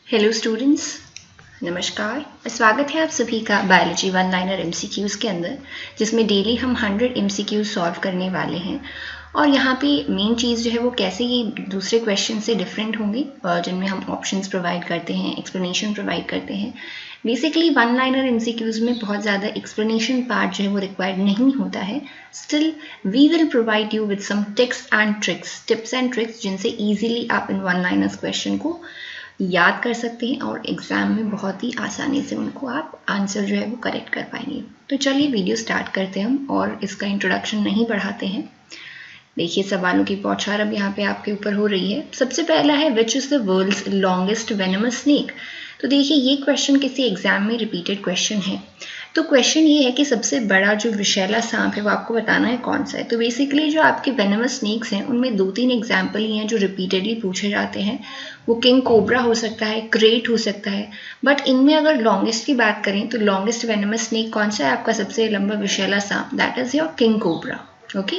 Hello students, नमस्कार। स्वागत है आप सभी का बायोलॉजी वन लाइनर एमसीक्यूज़ के अंदर, जिसमें डेली हम 100 एमसीक्यूज़ सॉल्व करने वाले हैं। और यहाँ पे मेन चीज़ जो है वो कैसे ये दूसरे क्वेश्चन से डिफरेंट होंगी, जिनमें हम ऑप्शंस प्रोवाइड करते हैं, एक्सप्लेनेशन प्रोवाइड करते हैं। बेसिकली वन लाइनर एमसीक्यूज़ में बहुत ज़्यादा एक्सप्लेनेशन पार्ट जो है वो रिक्वायर्ड नहीं होता है। Still we will provide you with some tips and tricks जिनसे ईजिली आप इन वन लाइनर्स क्वेश्चन को याद कर सकते हैं और एग्जाम में बहुत ही आसानी से उनको आप आंसर जो है वो करेक्ट कर पाएंगे। तो चलिए वीडियो स्टार्ट करते हैं हम और इसका इंट्रोडक्शन नहीं बढ़ाते हैं। देखिए सवालों की बौछार अब यहाँ पे आपके ऊपर हो रही है। सबसे पहला है which is the world's longest venomous snake. तो देखिए ये क्वेश्चन किसी एग्जाम में रिपीटेड क्वेश्चन है। तो क्वेश्चन ये है कि सबसे बड़ा जो विषैला सांप है वो आपको बताना है कौन सा है। तो बेसिकली जो आपके वेनमस स्नेक्स हैं उनमें 2-3 एग्जाम्पल ही हैं जो रिपीटेडली पूछे जाते हैं। वो किंग कोबरा हो सकता है, क्रेट हो सकता है, बट इनमें अगर लॉन्गेस्ट की बात करें तो लॉन्गेस्ट वेनमस स्नेक कौन सा है आपका सबसे लंबा विषैला सांप, that is your king cobra. Okay,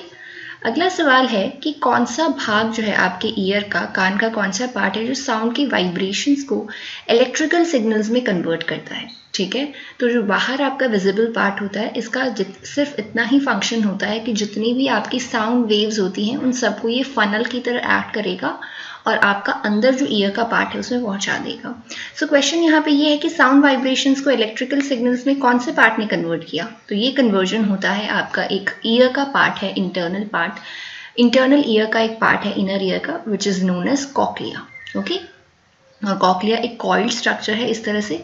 अगला सवाल है कि कौन सा भाग जो है आपके ईयर का, कान का कौन सा पार्ट है जो साउंड की वाइब्रेशंस को इलेक्ट्रिकल सिग्नल्स में कन्वर्ट करता है। ठीक है, तो जो बाहर आपका विजिबल पार्ट होता है इसका सिर्फ इतना ही फंक्शन होता है कि जितनी भी आपकी साउंड वेव्स होती हैं उन सबको ये फनल की तरह एक्ट करेगा और आपका अंदर जो ईयर का पार्ट है उसमें पहुंचा देगा। सो क्वेश्चन यहाँ पे ये है कि साउंड वाइब्रेशंस को इलेक्ट्रिकल सिग्नल्स में कौन से पार्ट ने कन्वर्ट किया। तो ये कन्वर्जन होता है आपका एक ईयर का पार्ट है, इंटरनल ईयर का एक पार्ट है, इनर ईयर का, which is known as cochlea. Okay, और कॉक्लिया एक कॉइल्ड स्ट्रक्चर है इस तरह से,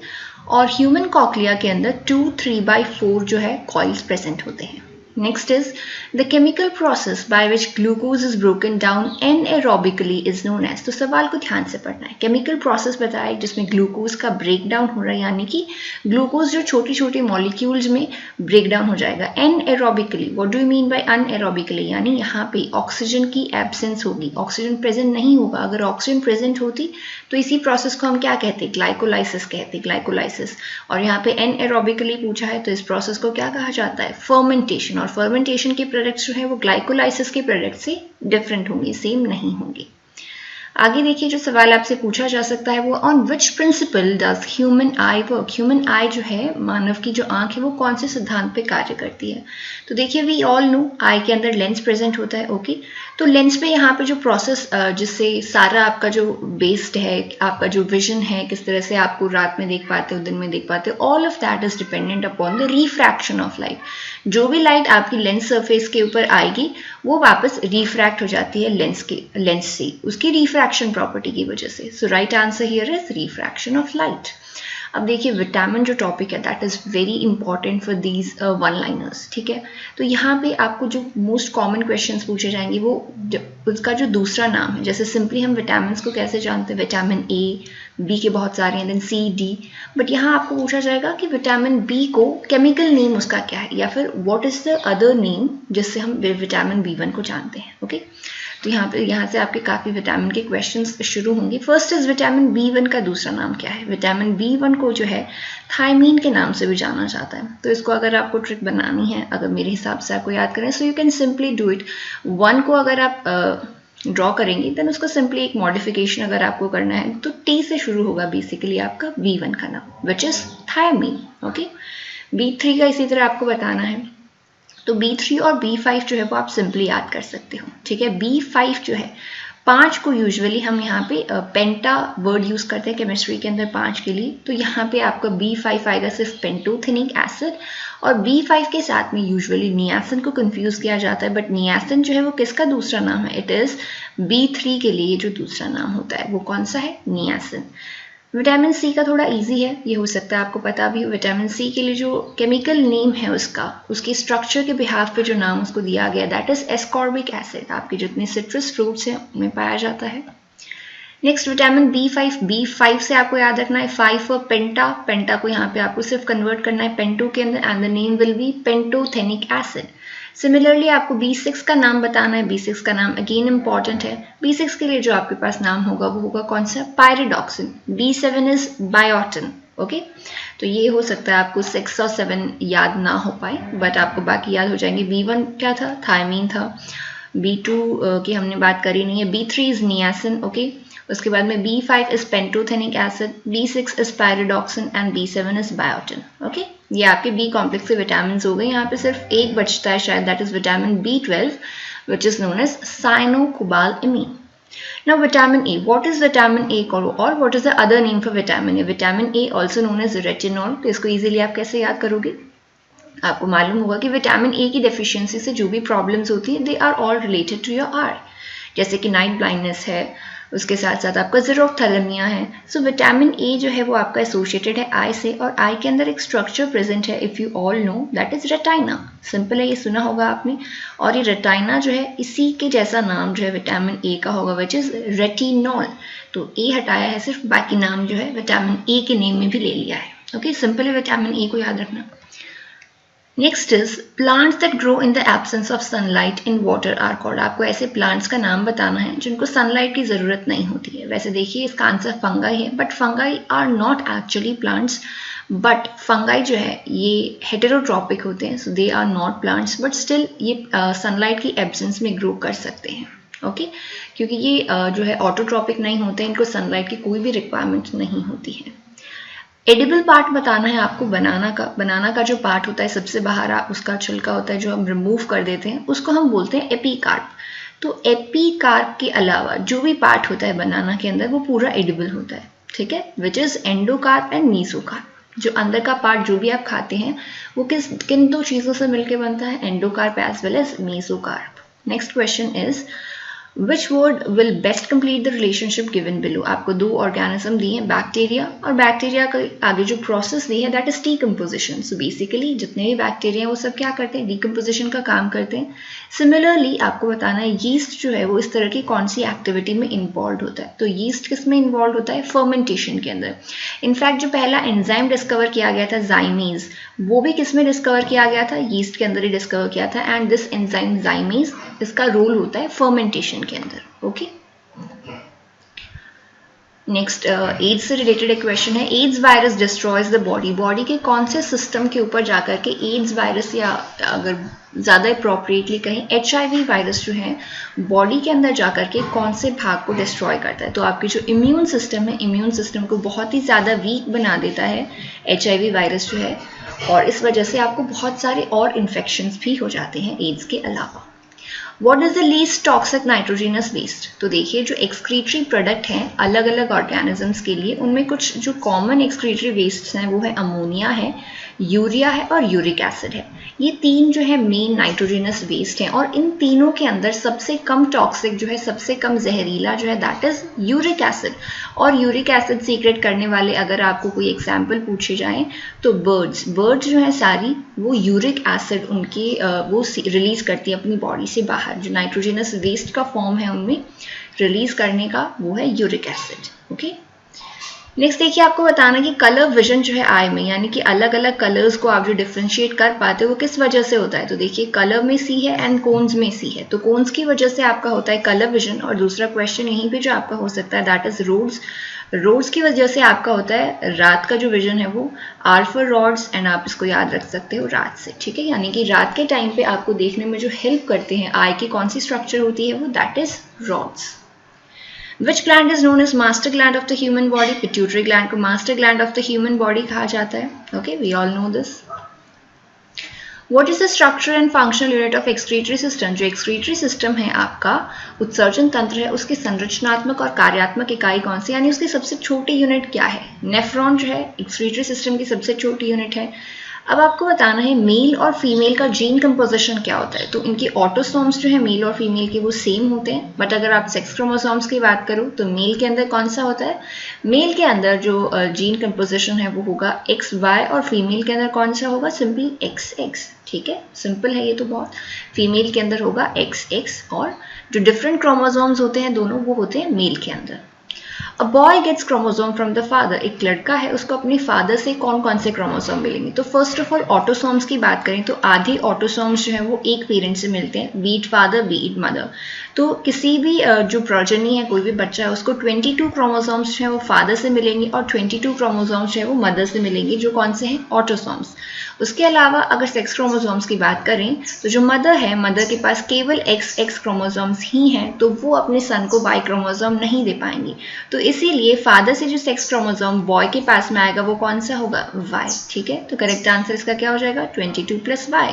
और ह्यूमन कॉक्लिया के अंदर 2-3/4 जो है कॉइल्स प्रेजेंट होते हैं। Next is the chemical process by which glucose is broken down anaerobically is known as। तो सवाल को ध्यान से पढ़ना है। केमिकल प्रोसेस बताया जिसमें ग्लूकोज का ब्रेक डाउन हो रहा है, यानी कि ग्लूकोज जो छोटी छोटी मॉलिक्यूल्स में ब्रेक डाउन हो जाएगा anaerobically. What do you mean by anaerobically, यानी यहाँ पे ऑक्सीजन की एब्सेंस होगी, ऑक्सीजन प्रेजेंट नहीं होगा। अगर ऑक्सीजन प्रेजेंट होती तो इसी प्रोसेस को हम क्या कहते हैं, ग्लाइकोलाइसिस कहते हैं, ग्लाइकोलाइसिस। और यहाँ पे एनएरोबिकली पूछा है तो इस प्रोसेस को क्या कहा जाता है, फर्मेंटेशन। और फर्मेंटेशन के प्रोडक्ट्स जो है वो ग्लाइकोलाइसिस के प्रोडक्ट से डिफरेंट होंगे, सेम नहीं होंगे। आगे देखिए जो सवाल आपसे पूछा जा सकता है वो on which principle does human I work. Human आई जो है, मानव की जो आंख है, वो कौन से सिद्धांत पे कार्य करती है। तो देखिए वी ऑल नो आई के अंदर लेंस प्रेजेंट होता है। ओके, तो लेंस पे यहाँ पे जो प्रोसेस जिससे सारा आपका जो बेस्ड है, आपका जो विजन है, किस तरह से आपको रात में देख पाते हो, दिन में देख पाते हो, all of that is dependent upon the refraction of light. जो भी लाइट आपकी लेंस सरफेस के ऊपर आएगी वो वापस रिफ्रैक्ट हो जाती है लेंस से, उसकी रिफ्रैक्शन प्रॉपर्टी की वजह से। So right answer here is refraction of light. अब देखिए विटामिन जो टॉपिक है that is very important for these one liners. ठीक है, तो यहाँ पे आपको जो मोस्ट कॉमन क्वेश्चंस पूछे जाएंगे वो उसका जो दूसरा नाम है। जैसे सिंपली हम विटामिन को कैसे जानते हैं, विटामिन ए, बी के बहुत सारे हैं, देन सी, डी, बट यहाँ आपको पूछा जाएगा कि विटामिन बी को केमिकल नेम उसका क्या है, या फिर what is the other name जिससे हम विटामिन B1 को जानते हैं। ओके, तो यहाँ से आपके काफ़ी विटामिन के क्वेश्चंस शुरू होंगे। फर्स्ट इज विटामिन B1 का दूसरा नाम क्या है। विटामिन B1 को जो है थायमीन के नाम से भी जाना जाता है। तो इसको अगर आपको ट्रिक बनानी है, अगर मेरे हिसाब से आपको याद करें, so you can simply do it. 1 को अगर आप ड्रॉ करेंगे देन उसको सिंपली एक मॉडिफिकेशन अगर आपको करना है तो T से शुरू होगा बेसिकली आपका B1 का नाम, which is thymine. Okay, B3 का इसी तरह आपको बताना है, तो B3 और B5 जो है वो आप सिंपली याद कर सकते हो। ठीक है, B5 जो है 5 को यूजुअली हम यहाँ पे पेंटा वर्ड यूज करते हैं केमिस्ट्री के अंदर 5 के लिए। तो यहाँ पे आपका B5 आएगा सिर्फ पेंटोथेनिक एसिड, और B5 के साथ में यूजुअली नियासिन को कंफ्यूज किया जाता है, बट नियासिन जो है वो किसका दूसरा नाम है, इट इज B3 के लिए जो दूसरा नाम होता है वो कौन सा है, नियासिन। विटामिन सी का थोड़ा इजी है, ये हो सकता है आपको पता भी हो। विटामिन सी के लिए जो केमिकल नेम है उसकी स्ट्रक्चर के बिहाफ पे जो नाम उसको दिया गया दैट इज एस्कॉर्बिक एसिड। आपके जितने सिट्रस फ्रूट्स हैं उनमें पाया जाता है। नेक्स्ट विटामिन B5 से आपको याद रखना है 5 फॉर पेंटा को यहाँ पे आपको सिर्फ कन्वर्ट करना है पेंटो के अंदर, and the name will be pantothenic acid. Similarly आपको B6 का नाम बताना है। B6 का नाम अगेन इंपॉर्टेंट है। B6 के लिए जो आपके पास नाम होगा वो होगा कौन सा, pyridoxine. B7 is biotin. Okay, तो ये हो सकता है आपको 6 और 7 याद ना हो पाए, बट आपको बाकी याद हो जाएंगे। B1 क्या था, थायमीन था। B2 की हमने बात करी नहीं है। B3 is niacin. ओके, उसके बाद में B5 is pantothenic acid, B6 is pyridoxine and B7 is biotin. Okay, ये आपके बी कॉम्प्लेक्स के विटामिन हो गए। यहाँ पे सिर्फ एक बचता है शायद, that is vitamin B12 which is known as cyanocobalamin. Now vitamin A, what is vitamin A or what is the other name for vitamin A? Vitamin A also known as retinol. तो इसको easily आप कैसे याद करोगे? आपको मालूम होगा कि विटामिन ए की डेफिशिएंसी से जो भी प्रॉब्लम्स होती हैं they are all related to your eye, जैसे कि नाइट ब्लाइंडनेस है, उसके साथ साथ आपका ज़ीरोफ्थैलेमिया है। सो विटामिन ए जो है वो आपका एसोसिएटेड है आई से, और आई के अंदर एक स्ट्रक्चर प्रेजेंट है, if you all know, that is retina. Simple है, ये सुना होगा आपने। और ये रेटाइना जो है इसी के जैसा नाम जो है विटामिन ए का होगा, विच इज़ रेटिनॉल। तो ए हटाया है सिर्फ, बाकी नाम जो है विटामिन ए के नेम में भी ले लिया है। ओके, सिंपल है, विटामिन ए को याद रखना। Next is plants that grow in the absence of sunlight in water are called. आपको ऐसे प्लांट्स का नाम बताना है जिनको सनलाइट की ज़रूरत नहीं होती है। वैसे देखिए इसका आंसर फंगाई है, but fungi are not actually plants, but fungi जो है ये हेटेरोट्रॉपिक होते हैं, so they are not plants, but still ये सनलाइट की एब्सेंस में ग्रो कर सकते हैं। ओके, क्योंकि ये जो है ऑटोट्रॉपिक नहीं होते हैं, इनको सनलाइट की कोई भी रिक्वायरमेंट नहीं होती है। एडिबल पार्ट बताना है आपको बनाना का। बनाना का जो पार्ट होता है सबसे बाहर उसका छिलका होता है जो हम रिमूव कर देते हैं, उसको हम बोलते हैं एपीकार्प। तो एपीकार्प के अलावा जो भी पार्ट होता है बनाना के अंदर वो पूरा एडिबल होता है, ठीक है, विच इज एंडोकार्प एंड मीसोकार्प। जो अंदर का पार्ट जो भी आप खाते हैं वो किन दो चीज़ों से मिलकर बनता है, endocarp as well as mesocarp. Next question is Which word will best complete the relationship given below? आपको दो ऑर्गेनिज्म दिए हैं, बैक्टीरिया, और बैक्टीरिया का आगे जो प्रोसेस दी है that is decomposition. So basically जितने भी बैक्टीरिया हैं वो सब क्या करते हैं, डीकम्पोजिशन का काम करते हैं। सिमिलरली आपको बताना है यीस्ट जो है वो इस तरह की कौन सी एक्टिविटी में इन्वॉल्व होता है। तो यीस्ट किस में इन्वॉल्व होता है, फर्मेंटेशन के अंदर। इनफैक्ट जो पहला एंजाइम डिस्कवर किया गया था जाइमेज, वो भी किस में डिस्कवर किया गया था, यीस्ट के अंदर ही डिस्कवर किया था। एंड दिस एंजाइम जाइमेज, इसका रोल होता है फर्मेंटेशन के अंदर। ओके, नेक्स्ट एड्स से रिलेटेड एक क्वेश्चन है, AIDS virus destroys the body. Body के कौन से सिस्टम के ऊपर जाकर के एड्स वायरस, या अगर ज़्यादा अप्रोप्रिएटली कहें HIV वायरस जो है बॉडी के अंदर जाकर के कौन से भाग को डिस्ट्रॉय करता है। तो आपकी जो इम्यून सिस्टम है, इम्यून सिस्टम को बहुत ही ज़्यादा वीक बना देता है HIV वायरस जो है, और इस वजह से आपको बहुत सारे और इन्फेक्शंस भी हो जाते हैं एड्स के अलावा। What is the least toxic nitrogenous waste? तो देखिए जो एक्सक्रीटरी प्रोडक्ट हैं अलग अलग ऑर्गेनिजम्स के लिए, उनमें कुछ जो कॉमन एक्सक्रीटरी वेस्ट हैं वो है अमोनिया है, यूरिया है और यूरिक एसिड है। ये तीन जो है मेन नाइट्रोजनस वेस्ट हैं, और इन तीनों के अंदर सबसे कम टॉक्सिक जो है, सबसे कम जहरीला जो है दैट इज यूरिक एसिड। और यूरिक एसिड सीक्रेट करने वाले अगर आपको कोई एग्जाम्पल पूछे जाएं तो बर्ड्स जो है सारी वो यूरिक एसिड उनकी वो रिलीज करती है अपनी बॉडी से बाहर। जो नाइट्रोजनस वेस्ट का फॉर्म है उनमें रिलीज करने का वो है यूरिक एसिड। ओके, नेक्स्ट देखिए आपको बताना कि कलर विजन जो है आई में, यानी कि अलग अलग कलर्स को आप जो डिफ्रेंशिएट कर पाते हो वो किस वजह से होता है। तो देखिए कलर में सी है एंड कोन्स में सी है, तो कोन्स की वजह से आपका होता है कलर विजन। और दूसरा क्वेश्चन यहीं पे जो आपका हो सकता है दैट इज रोड्स की वजह से आपका होता है रात का जो विजन है वो आर फॉर रॉड्स, एंड आप इसको याद रख सकते हो रात से, ठीक है। यानी कि रात के टाइम पे आपको देखने में जो हेल्प करते हैं आई की कौन सी स्ट्रक्चर होती है वो that is rods. Which gland is known as master gland of the human body? Pituitary gland को master gland of the human body कहा जाता है। Okay, we all know this. What is the structure and functional unit of excretory system? जो excretory system है आपका उत्सर्जन तंत्र है, उसकी संरचनात्मक और कार्यात्मक इकाई कौन सी, यानी उसकी सबसे छोटी यूनिट क्या है। नेफ्रॉन जो है excretory system की सबसे छोटी यूनिट है। अब आपको बताना है मेल और फीमेल का जीन कंपोजिशन क्या होता है। तो इनके ऑटोसोम्स जो है मेल और फीमेल के वो सेम होते हैं, बट अगर आप सेक्स क्रोमोसोम्स की बात करो तो मेल के अंदर कौन सा होता है, मेल के अंदर जो जीन कंपोजिशन है वो होगा XY, और फीमेल के अंदर कौन सा होगा, सिंपली XX। ठीक है, सिंपल है ये तो बहुत। फीमेल के अंदर होगा XX, और जो डिफरेंट क्रोमोसोम्स होते हैं दोनों वो होते हैं मेल के अंदर। A boy gets chromosome from the father, एक लड़का है उसको अपने फादर से कौन कौन से क्रोमोसोम मिलेंगे। तो फर्स्ट ऑफ ऑल ऑटोसोम्स की बात करें तो आधे ऑटोसोम्स जो है वो एक पेरेंट से मिलते हैं, B it father B it mother. तो किसी भी जो प्रोजेनी है, कोई भी बच्चा है, उसको 22 क्रोमोसोम्स जो है वो फादर से मिलेंगे और 22 क्रोमोसोम्स जो है वो मदर से मिलेंगे, जो कौन से हैं, ऑटोसोम्स। उसके अलावा अगर सेक्स क्रोमोसोम्स की बात करें तो जो मदर है, मदर के पास केवल XX क्रोमोसोम्स ही हैं, तो वो अपने सन को Y क्रोमोसोम नहीं दे पाएंगी। तो इसीलिए फादर से जो सेक्स क्रोमोसोम बॉय के पास में आएगा वो कौन सा होगा, Y। ठीक है, तो करेक्ट आंसर इसका क्या हो जाएगा, 22 + Y।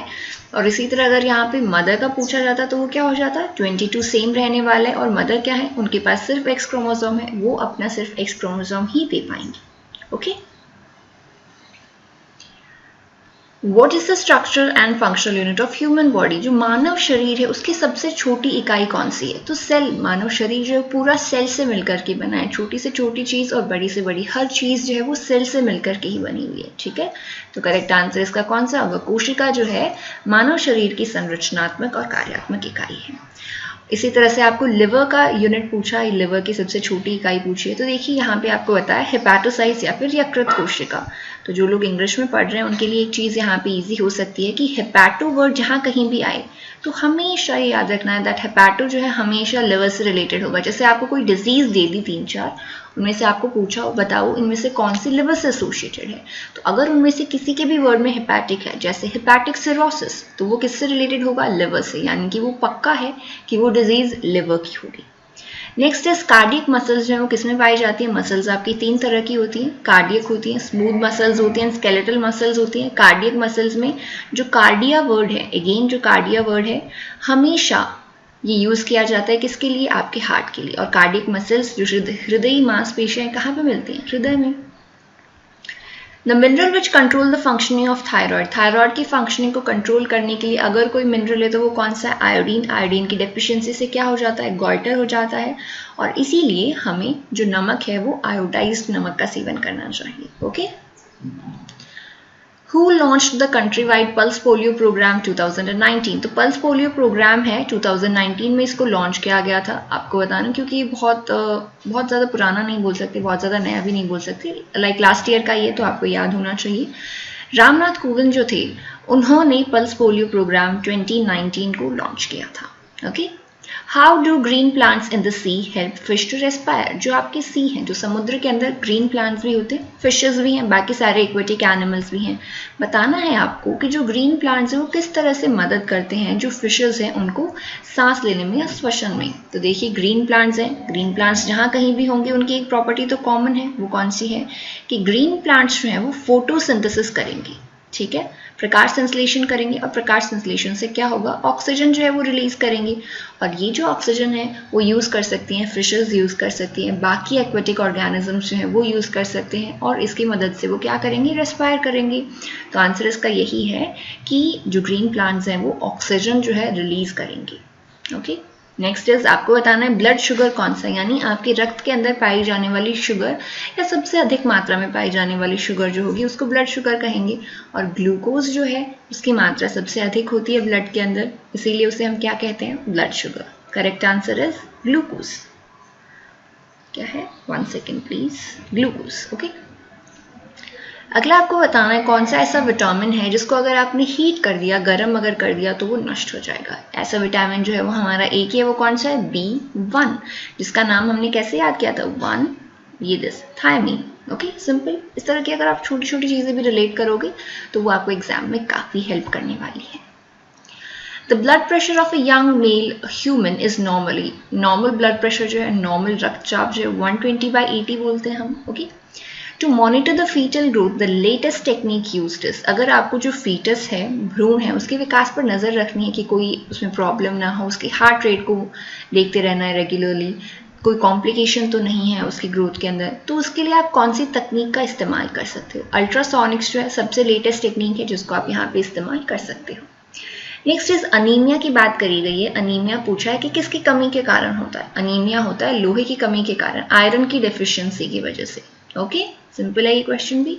और इसी तरह अगर यहाँ पे मदर का पूछा जाता तो वो क्या हो जाता, 22 सेम रहने वाला है, और मदर क्या है, उनके पास सिर्फ X क्रोमोसोम है, वो अपना सिर्फ X क्रोमोसोम ही दे पाएंगे। Okay, What is the structural and functional unit of human body? जो मानव शरीर है उसकी सबसे छोटी इकाई कौन सी है, तो सेल। मानव शरीर जो है पूरा सेल से मिलकर के बना है, छोटी से छोटी चीज और बड़ी से बड़ी हर चीज जो है वो सेल से मिलकर के ही बनी हुई है। ठीक है, तो करेक्ट आंसर इसका कौन सा होगा, कोशिका जो है मानव शरीर की संरचनात्मक और कार्यात्मक इकाई है। इसी तरह से आपको लिवर का यूनिट पूछा, लिवर की सबसे छोटी इकाई पूछी है, तो देखिए यहाँ पे आपको बताया हेपाटोसाइट्स या फिर यकृत कोशिका। तो जो लोग इंग्लिश में पढ़ रहे हैं उनके लिए एक चीज़ यहाँ पे इजी हो सकती है कि हेपाटो वर्ड जहाँ कहीं भी आए तो हमेशा ये याद रखना है दैट हेपाटो जो है हमेशा लिवर से रिलेटेड होगा। जैसे आपको कोई डिजीज दे दी 3-4, उनमें से आपको पूछा बताओ इनमें से कौन सी लिवर से एसोसिएटेड है, तो अगर उनमें से किसी के भी वर्ड में हेपैटिक है, जैसे हेपैटिक सिरोसिस, तो वो किससे रिलेटेड होगा, लिवर से, यानी कि वो पक्का है कि वो डिजीज लिवर की होगी। नेक्स्ट इज कार्डियक मसल्स जो है वो किसमें पाई जाती है। मसल्स आपकी 3 तरह की होती हैं, कार्डियक होती हैं, स्मूथ मसल्स होती हैं, स्केलेटल मसल्स होती हैं। कार्डियक मसल्स में जो कार्डिया वर्ड है, अगेन जो कार्डिया वर्ड है हमेशा ये यूज किया जाता है किसके लिए, आपके हार्ट के लिए। और कार्डियक मसल्स जो हृदयी मांसपेशियां कहाँ पे मिलती हैं, हृदय में। The mineral which control the functioning of thyroid, thyroid की फंक्शनिंग को कंट्रोल करने के लिए अगर कोई मिनरल है तो वो कौन सा है, आयोडीन। आयोडीन की डेफिशिएंसी से क्या हो जाता है, गॉइटर हो जाता है, और इसीलिए हमें जो नमक है वो आयोडाइज्ड नमक का सेवन करना चाहिए। Okay, Who launched the countrywide Pulse Polio Program 2019? तो पल्स पोलियो प्रोग्राम है 2019 में इसको लॉन्च किया गया था। आपको बताना क्योंकि ये बहुत ज़्यादा पुराना नहीं बोल सकते, बहुत ज़्यादा नया भी नहीं बोल सकते, लाइक लास्ट ईयर का ये, तो आपको याद होना चाहिए। रामनाथ कोविंद जो थे उन्होंने पल्स पोलियो प्रोग्राम 2019 को लॉन्च किया था। Okay, how do green plants in the sea help fish to respire, जो आपके सी हैं, जो समुद्र के अंदर ग्रीन प्लांट्स भी होते हैं, फिशेस भी हैं, बाकी सारे एक्वेटिक एनिमल्स भी हैं। बताना है आपको कि जो ग्रीन प्लांट्स हैं वो किस तरह से मदद करते हैं जो फिशेस हैं उनको सांस लेने में या श्वसन में। तो देखिए ग्रीन प्लांट्स हैं, ग्रीन प्लांट्स जहाँ कहीं भी होंगे उनकी एक प्रॉपर्टी तो कॉमन है, वो कौन सी है कि ग्रीन प्लांट्स जो हैं वो फोटोसिंथेसिस करेंगे। ठीक है, प्रकाश संश्लेषण करेंगे, और प्रकाश संश्लेषण से क्या होगा, ऑक्सीजन जो है वो रिलीज करेंगे, और ये जो ऑक्सीजन है वो यूज कर सकती हैं फिशेस, यूज कर सकती हैं, बाकी एक्वेटिक ऑर्गेनिजम्स जो है वो यूज कर सकते हैं, और इसकी मदद से वो क्या करेंगे, रेस्पायर करेंगे। तो आंसर इसका यही है कि जो ग्रीन प्लांट्स हैं वो ऑक्सीजन जो है रिलीज करेंगे। ओके, नेक्स्ट इज आपको बताना है ब्लड शुगर कौन सा, यानी आपके रक्त के अंदर पाई जाने वाली शुगर या सबसे अधिक मात्रा में पाई जाने वाली शुगर जो होगी उसको ब्लड शुगर कहेंगे। और ग्लूकोज जो है उसकी मात्रा सबसे अधिक होती है ब्लड के अंदर, इसीलिए उसे हम क्या कहते हैं, blood sugar. Correct answer is glucose. क्या है, 1 सेकेंड प्लीज, ग्लूकोज। ओके, अगला आपको बताना है कौन सा ऐसा विटामिन है जिसको अगर आपने हीट कर दिया, गर्म अगर कर दिया तो वो नष्ट हो जाएगा। ऐसा विटामिन जो है वो हमारा एक ही है, वो कौन सा है, B1, जिसका नाम हमने कैसे याद किया था, 1 ये दिस थायमीन। Okay, simple. इस तरह की अगर आप छोटी छोटी चीजें भी रिलेट करोगे तो वो आपको एग्जाम में काफी हेल्प करने वाली है। The blood pressure of a young mail human is normally, normal blood pressure जो है, नॉर्मल रक्तचाप जो है 120/80 बोलते हैं हम। Okay, to monitor the fetal growth the latest technique used is, अगर आपको जो फीटस है, भ्रूण है, उसके विकास पर नजर रखनी है कि कोई उसमें प्रॉब्लम ना हो, उसके हार्ट रेट को देखते रहना है रेगुलरली, कोई कॉम्प्लिकेशन तो नहीं है उसकी ग्रोथ के अंदर, तो उसके लिए आप कौन सी तकनीक का इस्तेमाल कर सकते हो। अल्ट्रासोनिक्स जो है सबसे लेटेस्ट टेक्निक है जिसको आप यहाँ पे इस्तेमाल कर सकते हो। नेक्स्ट इज अनीमिया की बात करी गई है। अनीमिया पूछा है कि किसकी कमी के कारण होता है। अनीमिया होता है लोहे की कमी के कारण, आयरन की डेफिशिएंसी की वजह से। ओके, सिंपल है ये क्वेश्चन भी।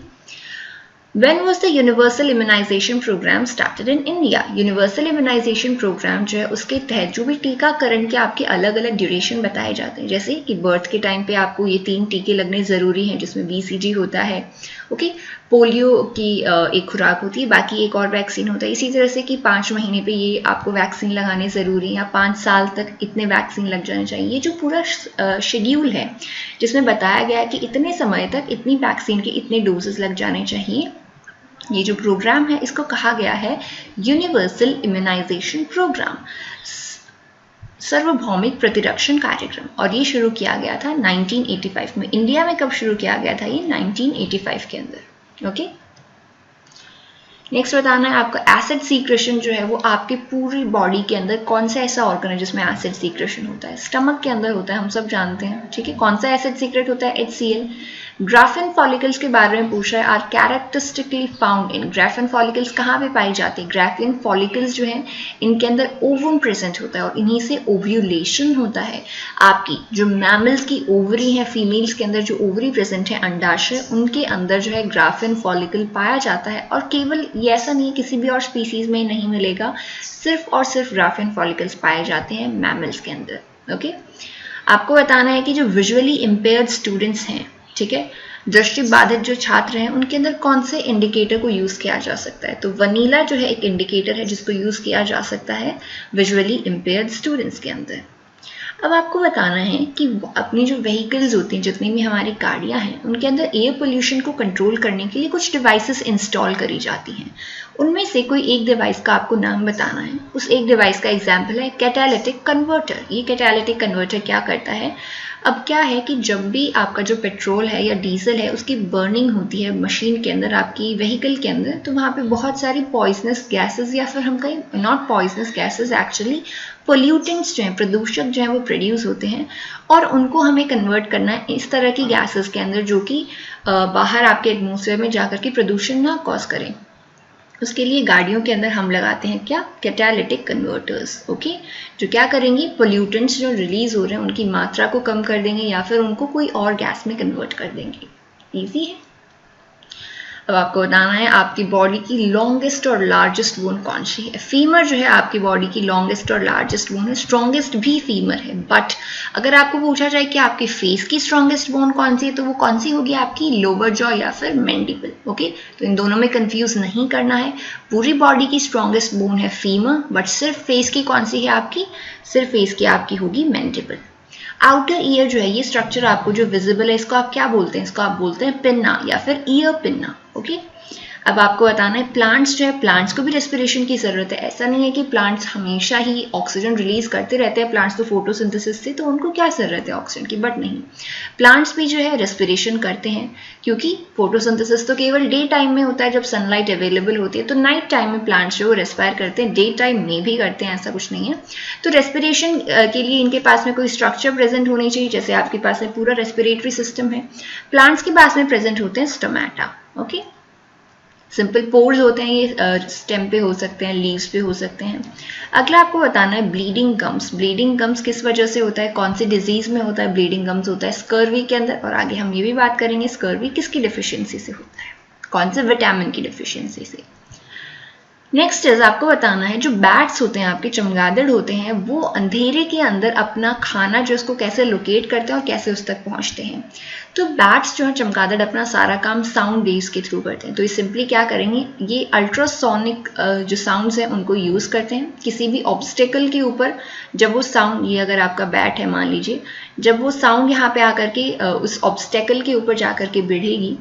When was the universal immunization program started in India? Universal immunization programme जो है उसके तहत जो भी टीकाकरण के आपके अलग अलग ड्यूरेशन बताए जाते हैं, जैसे कि बर्थ के टाइम पे आपको ये 3 टीके लगने ज़रूरी हैं जिसमें BCG होता है, ओके, पोलियो की एक खुराक होती है, बाकी एक और वैक्सीन होता है। इसी तरह से कि 5 महीने पे ये आपको वैक्सीन लगाने ज़रूरी है या 5 साल तक इतने वैक्सीन लग जाने चाहिए। ये जो पूरा शेड्यूल है जिसमें बताया गया है कि इतने समय तक इतनी वैक्सीन के इतने डोजेस लग जाने चाहिए, ये जो प्रोग्राम है इसको कहा गया है यूनिवर्सल इम्यूनाइजेशन प्रोग्राम, सार्वभौमिक प्रतिरक्षण कार्यक्रम, और ये शुरू किया गया था 1985 में। इंडिया में कब शुरू किया गया था? ये 1985 के अंदर, ओके। नेक्स्ट बताना है आपका एसिड सीक्रेशन जो है वो आपके पूरी बॉडी के अंदर कौन सा ऐसा ऑर्गन है जिसमें एसिड सीक्रेशन होता है? स्टमक के अंदर होता है, हम सब जानते हैं, ठीक है। कौन सा एसिड सीक्रेट होता है? HCl। ग्राफिन फॉलिकल्स के बारे में पूछ रहा है, are characteristically found in. Graafian follicles कहाँ पे पाई जाती है? ग्राफिन फॉलिकल्स जो है इनके अंदर ओवम प्रेजेंट होता है और इन्हीं से ओव्यूलेशन होता है। आपकी जो मैमल्स की ओवरी है, फीमेल्स के अंदर जो ओवरी प्रेजेंट है, अंडाशय, उनके अंदर जो है ग्राफिन फॉलिकल पाया जाता है। और केवल ये ऐसा नहीं है किसी भी और स्पीसीज में नहीं मिलेगा, सिर्फ और सिर्फ ग्राफिन फॉलिकल्स पाए जाते हैं मैमल्स के अंदर, ओके। आपको बताना है कि जो विजुअली इम्पेयर्ड स्टूडेंट्स हैं, ठीक है, दृष्टि बाधित जो छात्र हैं, उनके अंदर कौन से इंडिकेटर को यूज किया जा सकता है? तो वनीला जो है एक इंडिकेटर है जिसको यूज किया जा सकता है विजुअली इम्पेयर्ड स्टूडेंट्स के अंदर। अब आपको बताना है कि अपनी जो व्हीकल्स होती हैं, जितनी भी हमारी गाड़ियां हैं, उनके अंदर एयर पोल्यूशन को कंट्रोल करने के लिए कुछ डिवाइसेस इंस्टॉल करी जाती हैं। उनमें से कोई एक डिवाइस का आपको नाम बताना है। उस एक डिवाइस का एग्जाम्पल है कैटालिटिक कन्वर्टर। ये कैटालिटिक कन्वर्टर क्या करता है? अब क्या है कि जब भी आपका जो पेट्रोल है या डीजल है उसकी बर्निंग होती है मशीन के अंदर, आपकी व्हीकल के अंदर, तो वहाँ पे बहुत सारी पॉइजनस गैसेस, या फिर हम कहें not poisonous gases, actually pollutants जो हैं, प्रदूषक जो हैं, वो प्रोड्यूस होते हैं और उनको हमें कन्वर्ट करना है इस तरह की गैसेस के अंदर जो कि बाहर आपके एटमॉस्फेयर में जाकर के प्रदूषण ना कॉज करें। उसके लिए गाड़ियों के अंदर हम लगाते हैं क्या? कैटालिटिक कन्वर्टर्स, ओके, जो क्या करेंगे? पोल्यूटेंट्स जो रिलीज हो रहे हैं उनकी मात्रा को कम कर देंगे या फिर उनको कोई और गैस में कन्वर्ट कर देंगे। इजी है। अब आपको बताना है आपकी बॉडी की लॉन्गेस्ट और लार्जेस्ट बोन कौन सी है? फीमर जो है आपकी बॉडी की लॉन्गेस्ट और लार्जेस्ट बोन है, स्ट्रॉन्गेस्ट भी फीमर है। बट अगर आपको पूछा जाए कि आपके फेस की स्ट्रॉन्गेस्ट बोन कौन सी है, तो वो कौन सी होगी? आपकी लोअर जॉ या फिर मैंडिबल, ओके। तो इन दोनों में कंफ्यूज नहीं करना है। पूरी बॉडी की स्ट्रॉन्गेस्ट बोन है फीमर, बट सिर्फ फेस की कौन सी है आपकी? सिर्फ फेस की आपकी होगी मैंडिबल। आउटर ईयर जो है ये स्ट्रक्चर आपको जो विजिबल है, इसको आप क्या बोलते हैं? इसको आप बोलते हैं पिन्ना या फिर ईयर पिन्ना, ओके। अब आपको बताना है प्लांट्स जो है, प्लांट्स को भी रेस्पिरेशन की जरूरत है। ऐसा नहीं है कि प्लांट्स हमेशा ही ऑक्सीजन रिलीज करते रहते हैं, प्लांट्स तो फोटोसिंथेसिस से, तो उनको क्या जरूरत है ऑक्सीजन की? बट नहीं, प्लांट्स भी जो है रेस्पिरेशन करते हैं, क्योंकि फोटोसिंथेसिस तो केवल डे टाइम में होता है जब सनलाइट अवेलेबल होती है, तो नाइट टाइम में प्लांट्स जो रेस्पायर करते हैं, डे टाइम में भी करते हैं, ऐसा कुछ नहीं है। तो रेस्पिरेशन के लिए इनके पास में कोई स्ट्रक्चर प्रेजेंट होनी चाहिए, जैसे आपके पास में पूरा रेस्पिरेटरी सिस्टम है। प्लांट्स के पास में प्रेजेंट होते हैं स्टोमेटा, ओके। सिंपल पोर्स होते हैं, ये स्टेम पे हो सकते हैं, लीव्स पे हो सकते हैं। अगला आपको बताना है ब्लीडिंग गम्स। ब्लीडिंग गम्स किस वजह से होता है? कौन सी डिजीज में होता है ब्लीडिंग गम्स? होता है स्कर्वी के अंदर, और आगे हम ये भी बात करेंगे स्कर्वी किसकी डिफिशियंसी से होता है, कौन से विटामिन की डिफिशियंसी से। नेक्स्ट इज आपको बताना है जो बैट्स होते हैं, आपके चमगादड़ होते हैं, वो अंधेरे के अंदर अपना खाना जो उसको कैसे लोकेट करते हैं और कैसे उस तक पहुंचते हैं। तो बैट्स जो है, चमगादड़, अपना सारा काम साउंड वेव्स के थ्रू करते हैं। तो ये सिंपली क्या करेंगे, ये अल्ट्रासोनिक जो साउंड्स हैं उनको यूज करते हैं किसी भी ऑब्स्टेकल के ऊपर। जब वो साउंड, ये अगर आपका बैट है मान लीजिए, जब वो साउंड यहाँ पे आकर के उस ऑब्स्टेकल के ऊपर जाकर के भिड़ेगी,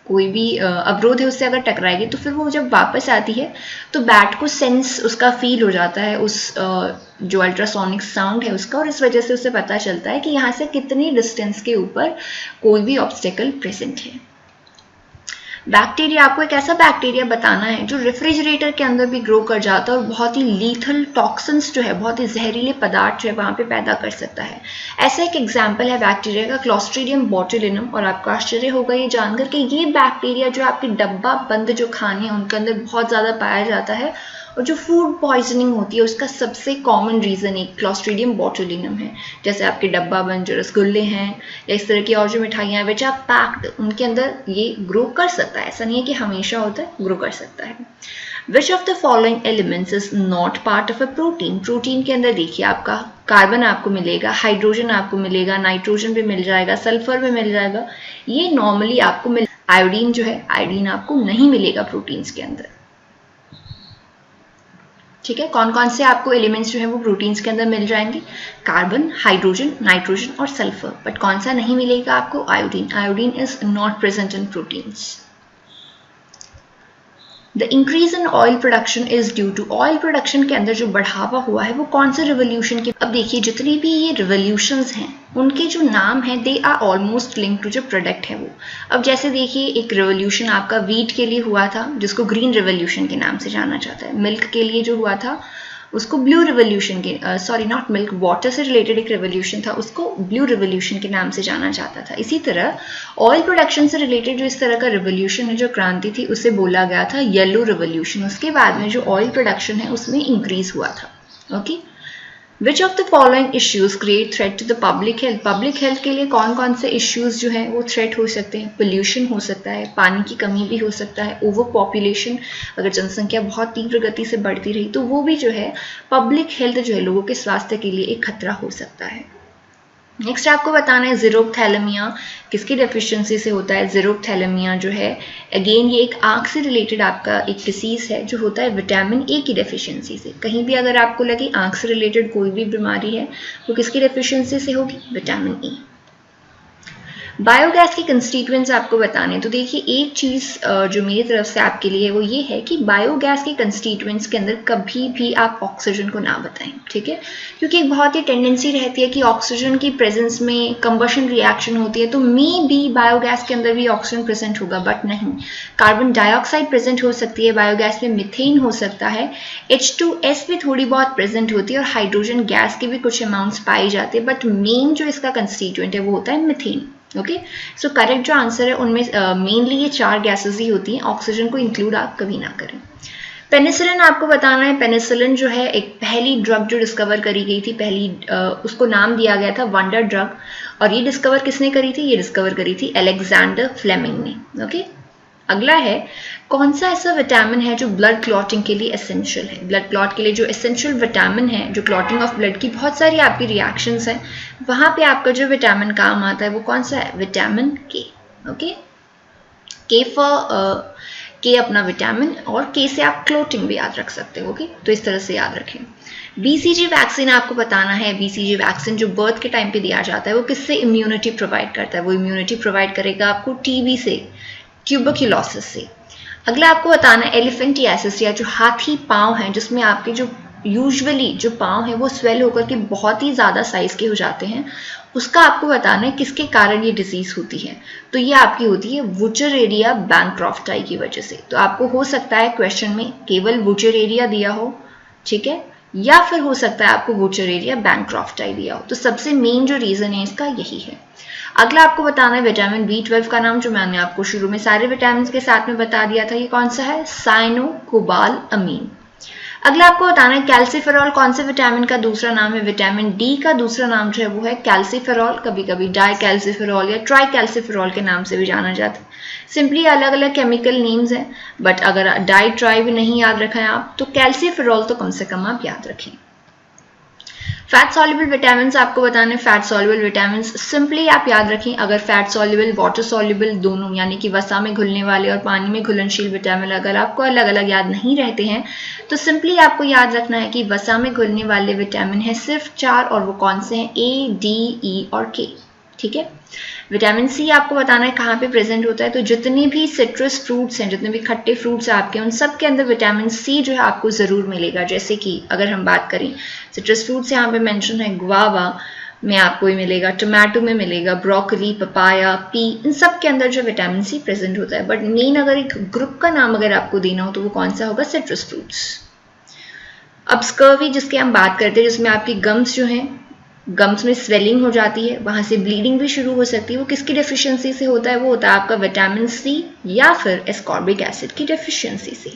कोई भी अवरोध है उससे अगर टकराएगी, तो फिर वो जब वापस आती है तो बैट को सेंस उसका फील हो जाता है उस जो अल्ट्रासोनिक साउंड है उसका, और इस वजह से उसे पता चलता है कि यहाँ से कितनी डिस्टेंस के ऊपर कोई भी ऑब्स्टेकल प्रेजेंट है। बैक्टीरिया, आपको एक ऐसा बैक्टीरिया बताना है जो रेफ्रिजरेटर के अंदर भी ग्रो कर जाता है और बहुत ही लीथल टॉक्सिन्स जो है, बहुत ही जहरीले पदार्थ जो है वहाँ पे पैदा कर सकता है। ऐसा एक एग्जाम्पल है बैक्टीरिया का क्लोस्ट्रीडियम बोटुलिनम, और आपको आश्चर्य होगा ये जानकर कि ये बैक्टीरिया जो आपके डब्बा बंद जो खाने हैं उनके अंदर बहुत ज़्यादा पाया जाता है, और जो फूड पॉइजनिंग होती है उसका सबसे कॉमन रीज़न एक क्लॉस्ट्रीडियम बोटुलिनम है। जैसे आपके डब्बा बंद जो रसगुल्ले हैं या इस तरह की और जो मिठाइयाँ हैं विच आर पैक्ड, उनके अंदर ये ग्रो कर सकता है, ऐसा नहीं है कि हमेशा होता है, ग्रो कर सकता है। Which of the following elements is not part of a protein? Protein के अंदर देखिए आपका कार्बन आपको मिलेगा, हाइड्रोजन आपको मिलेगा, नाइट्रोजन भी मिल जाएगा, सल्फर भी मिल जाएगा, ये नॉर्मली आपको मिल। आयोडीन जो है, आयोडीन आपको नहीं मिलेगा प्रोटीन्स के अंदर। ठीक है, कौन कौन से आपको एलिमेंट्स जो है वो प्रोटीन्स के अंदर मिल जाएंगे? कार्बन, हाइड्रोजन, नाइट्रोजन और सल्फर। बट कौन सा नहीं मिलेगा आपको? Iodine. Iodine is not present in proteins. The increase in oil production is due to, oil production के अंदर जो बढ़ावा हुआ है वो कौन से रिवोल्यूशन के? अब देखिए जितनी भी ये रिवोल्यूशंस हैं उनके जो नाम हैं they are almost link to जो प्रोडक्ट है वो। अब जैसे देखिए एक रिवोल्यूशन आपका वीट के लिए हुआ था जिसको ग्रीन रिवोल्यूशन के नाम से जाना जाता है। मिल्क के लिए जो हुआ था उसको ब्लू रिवोल्यूशन के, सॉरी नॉट मिल्क, वाटर से रिलेटेड एक रिवोल्यूशन था, उसको ब्लू रिवोल्यूशन के नाम से जाना जाता था। इसी तरह ऑयल प्रोडक्शन से रिलेटेड जो इस तरह का रिवोल्यूशन है, जो क्रांति थी, उसे बोला गया था येलो रिवोल्यूशन। उसके बाद में जो ऑयल प्रोडक्शन है उसमें इंक्रीज हुआ था। Okay, Which of the following issues create threat to the public health? Public health के लिए कौन कौन से इश्यूज जो हैं वो थ्रेट हो सकते हैं? पोल्यूशन हो सकता है, पानी की कमी भी हो सकता है, ओवर पॉपुलेशन, अगर जनसंख्या बहुत तीव्र गति से बढ़ती रही तो वो भी जो है पब्लिक हेल्थ जो है लोगों के स्वास्थ्य के लिए एक खतरा हो सकता है। नेक्स्ट आपको बताना है ज़ीरोथैलेमिया किसकी डेफिशिएंसी से होता है? ज़ीरोथैलेमिया जो है अगेन ये एक आँख से रिलेटेड आपका एक डिसीज़ है जो होता है विटामिन ए की डेफिशिएंसी से। कहीं भी अगर आपको लगे आँख से रिलेटेड कोई भी बीमारी है वो किसकी डेफिशिएंसी से होगी? Vitamin A. बायोगैस के कंस्टिट्यूएंट्स आपको बताने, तो देखिए एक चीज़ जो मेरी तरफ से आपके लिए है वो ये है कि बायोगैस के कंस्टिट्यूएंट्स के अंदर कभी भी आप ऑक्सीजन को ना बताएं, ठीक है? क्योंकि एक बहुत ही टेंडेंसी रहती है कि ऑक्सीजन की प्रेजेंस में कंबशन रिएक्शन होती है, तो मे बी बायोगैस के अंदर भी ऑक्सीजन प्रेजेंट होगा, बट नहीं। कार्बन डाइऑक्साइड प्रेजेंट हो सकती है बायोगैस में, मिथेन हो सकता है, H2S भी थोड़ी बहुत प्रेजेंट होती है और हाइड्रोजन गैस के भी कुछ अमाउंट्स पाए जाते हैं, बट मेन जो इसका कंस्टिट्यूएंट है वो होता है मिथेन। ओके, सो करेक्ट जो आंसर है उनमें मेनली ये 4 गैसेस ही होती हैं, ऑक्सीजन को इंक्लूड आप कभी ना करें। पेनिसिलिन आपको बताना है, पेनिसिलिन जो है एक पहली ड्रग जो डिस्कवर करी गई थी, पहली उसको नाम दिया गया था वंडर ड्रग, और ये डिस्कवर किसने करी थी? ये डिस्कवर करी थी अलेक्जेंडर फ्लेमिंग ने। ओके, अगला है कौन सा ऐसा विटामिन है जो ब्लड क्लॉटिंग के लिए एसेंशियल है? ब्लड क्लॉट के लिए जो एसेंशियल विटामिन है, जो क्लॉटिंग ऑफ ब्लड की बहुत सारी आपकी रिएक्शंस हैं, वहाँ पे आपका जो विटामिन काम आता है वो कौन सा है? विटामिन के। ओके, के फॉर के अपना विटामिन, और के से आप क्लॉटिंग भी याद रख सकते हो। ओके, तो इस तरह से याद रखें। BCG वैक्सीन आपको बताना है, BCG वैक्सीन जो बर्थ के टाइम पे दिया जाता है वो किससे इम्यूनिटी प्रोवाइड करता है? वो इम्यूनिटी प्रोवाइड करेगा आपको TB से, ट्यूबरक्यूलोसिस से। अगला आपको बताना है एलिफेंटियासिस, या जो हाथी पाँव हैं जिसमें आपके जो यूजुअली जो पाँव हैं वो स्वेल होकर के बहुत ही ज़्यादा साइज़ के हो जाते हैं, उसका आपको बताना है किसके कारण ये डिजीज़ होती है। तो ये आपकी होती है वुचरेरिया बैंक्रॉफ्टाई की वजह से। तो आपको हो सकता है क्वेश्चन में केवल वुचरेरिया दिया हो, ठीक है, या फिर हो सकता है आपको वुचरेरिया बैंक्रॉफ्टाई दिया हो। तो सबसे मेन जो रीज़न है इसका यही है। अगला आपको बताना है विटामिन B12 का नाम, जो मैंने आपको शुरू में सारे विटामिन के साथ में बता दिया था, ये कौन सा है? साइनोकोबालामीन। अगला आपको बताना है कैल्सीफेरॉल कौन से विटामिन का दूसरा नाम है? विटामिन D का दूसरा नाम जो है वो है कैल्सीफेरॉल, कभी कभी डाइकैल्सीफेरॉल या ट्राइकैल्सीफेरॉल के नाम से भी जाना जाता है। सिंपली अलग अलग केमिकल नेम्स हैं, बट अगर डाई ट्राई भी नहीं याद रखा है आप तो कैल्सीफेरॉल तो कम से कम आप याद रखें। फैट सॉल्युबल विटामिन आपको बताने, फैट सॉल्युबल विटामिन सिंपली आप याद रखें, अगर फैट सॉल्युबल वाटर सॉल्युबल दोनों यानी कि वसा में घुलने वाले और पानी में घुलनशील विटामिन अगर आपको अलग अलग याद नहीं रहते हैं तो सिंपली आपको याद रखना है कि वसा में घुलने वाले विटामिन है सिर्फ 4, और वो कौन से हैं? A, D, E और K। ठीक है, विटामिन सी आपको बताना है कहाँ पे प्रेजेंट होता है। तो जितने भी सिट्रस फ्रूट्स हैं, जितने भी खट्टे फ्रूट्स हैं आपके, उन सब के अंदर विटामिन सी जो है आपको ज़रूर मिलेगा। जैसे कि अगर हम बात करें सिट्रस फ्रूट्स यहाँ पे मेंशन है, गुआवा में आपको ये मिलेगा, टोमेटो में मिलेगा, ब्रोकली, पपाया, पी, इन सब के अंदर जो विटामिन सी प्रेजेंट होता है। बट मेन अगर एक ग्रुप का नाम अगर आपको देना हो तो वो कौन सा होगा? Citrus fruits. अब स्कर्वी जिसकी हम बात करते हैं, जिसमें आपकी गम्स जो हैं, गम्स में स्वेलिंग हो जाती है, वहाँ से ब्लीडिंग भी शुरू हो सकती है, वो किसकी डेफिशिएंसी से होता है? वो होता है आपका विटामिन सी या फिर एस्कॉर्बिक एसिड की डेफिशिएंसी से।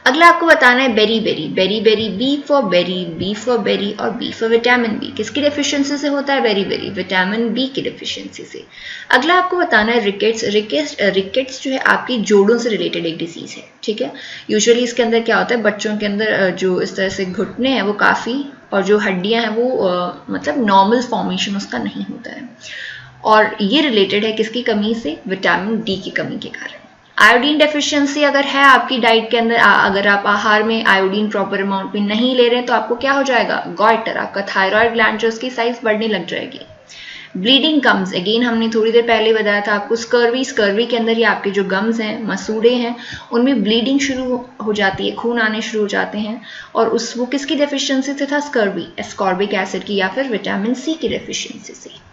अगला आपको बताना है berry berry, berry berry, B for beri और बी फॉर विटामिन बी। किसकी डेफिशिएंसी से होता है बेरी बेरी? विटामिन बी की डेफिशिएंसी से। अगला आपको बताना है रिकेट्स। रिकेट्स जो है आपकी जोड़ों से रिलेटेड एक डिजीज है, ठीक है। यूजुअली इसके अंदर क्या होता है, बच्चों के अंदर जो इस तरह से घुटने हैं वो काफ़ी, और जो हड्डियां हैं वो मतलब नॉर्मल फॉर्मेशन उसका नहीं होता है, और ये रिलेटेड है किसकी कमी से? विटामिन डी की कमी के कारण। आयोडीन डेफिशिएंसी अगर है आपकी डाइट के अंदर, अगर आप आहार में आयोडीन प्रॉपर अमाउंट में नहीं ले रहे हैं तो आपको क्या हो जाएगा? गॉइटर, आपका थायराइड ग्लैंड जो उसकी साइज बढ़ने लग जाएगी। ब्लीडिंग गम्स, अगेन हमने थोड़ी देर पहले बताया था आपको, स्कर्वी के अंदर ये आपके जो गम्स हैं, मसूड़े हैं, उनमें ब्लीडिंग शुरू हो जाती है, खून आने शुरू हो जाते हैं, और वो किसकी डेफिशिएंसी से था? स्कर्वी, एस्कॉर्बिक एसिड की या फिर विटामिन सी की डेफिशिएंसी से।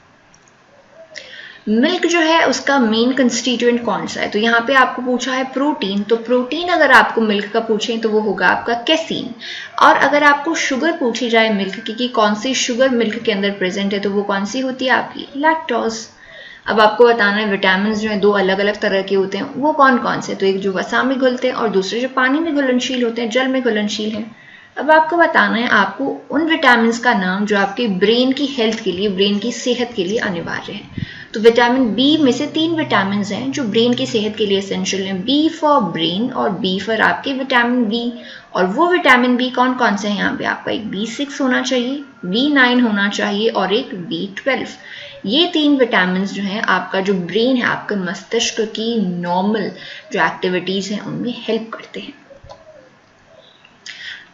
मिल्क जो है उसका मेन कंस्टिट्यूएंट कौन सा है? तो यहाँ पे आपको पूछा है प्रोटीन, तो प्रोटीन अगर आपको मिल्क का पूछें तो वो होगा आपका कैसीन। और अगर आपको शुगर पूछी जाए मिल्क की कि कौन सी शुगर मिल्क के अंदर प्रेजेंट है, तो वो कौन सी होती है आपकी? लैक्टोज। अब आपको बताना है विटामिन जो है दो अलग अलग तरह के होते हैं, वो कौन कौन से? तो एक जो वसा में घुलते हैं और दूसरे जो पानी में घुलनशील होते हैं, जल में घुलनशील हैं। अब आपको बताना है आपको उन विटामिन का नाम जो आपके ब्रेन की हेल्थ के लिए, ब्रेन की सेहत के लिए अनिवार्य है। तो विटामिन बी में से 3 विटामिन हैं जो ब्रेन की सेहत के लिए एसेंशियल हैं। बी फॉर ब्रेन और बी फॉर आपके विटामिन बी। और वो विटामिन बी कौन कौन से हैं? यहाँ पे आपका एक B6 होना चाहिए, B9 होना चाहिए और एक B12। ये 3 विटामिन जो हैं आपका जो ब्रेन है, आपका मस्तिष्क की नॉर्मल जो एक्टिविटीज हैं उनमें हेल्प करते हैं।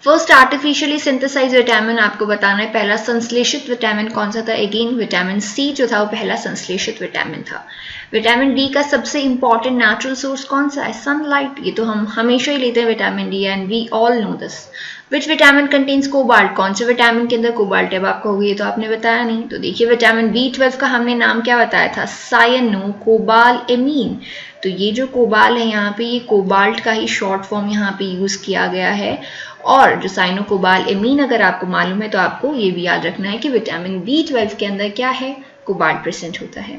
फर्स्ट आर्टिफिशियली सिंथेसाइज विटामिन आपको बताना है, पहला संश्लेषित विटामिन कौन सा था? अगेन विटामिन सी जो था वो पहला संश्लेषित विटामिन था। विटामिन डी का सबसे इंपॉर्टेंट नेचुरल सोर्स कौन सा है? सनलाइट। ये तो हम हमेशा ही लेते हैं vitamin D, and we all know this. Which vitamin contains cobalt? कौन से विटामिन के अंदर कोबाल्ट है? अब आपको होगी ये तो आपने बताया नहीं। तो देखिए विटामिन B12 का हमने नाम क्या बताया था? सायनो कोबाल एमीन। तो ये जो कोबाल है यहाँ पे, ये कोबाल्ट का ही शॉर्ट फॉर्म यहाँ पे यूज किया गया है। और जो साइनो कोबाल एमीन अगर आपको मालूम है तो आपको ये भी याद रखना है कि विटामिन B12 के अंदर क्या है? कोबाल्ट प्रेजेंट होता है।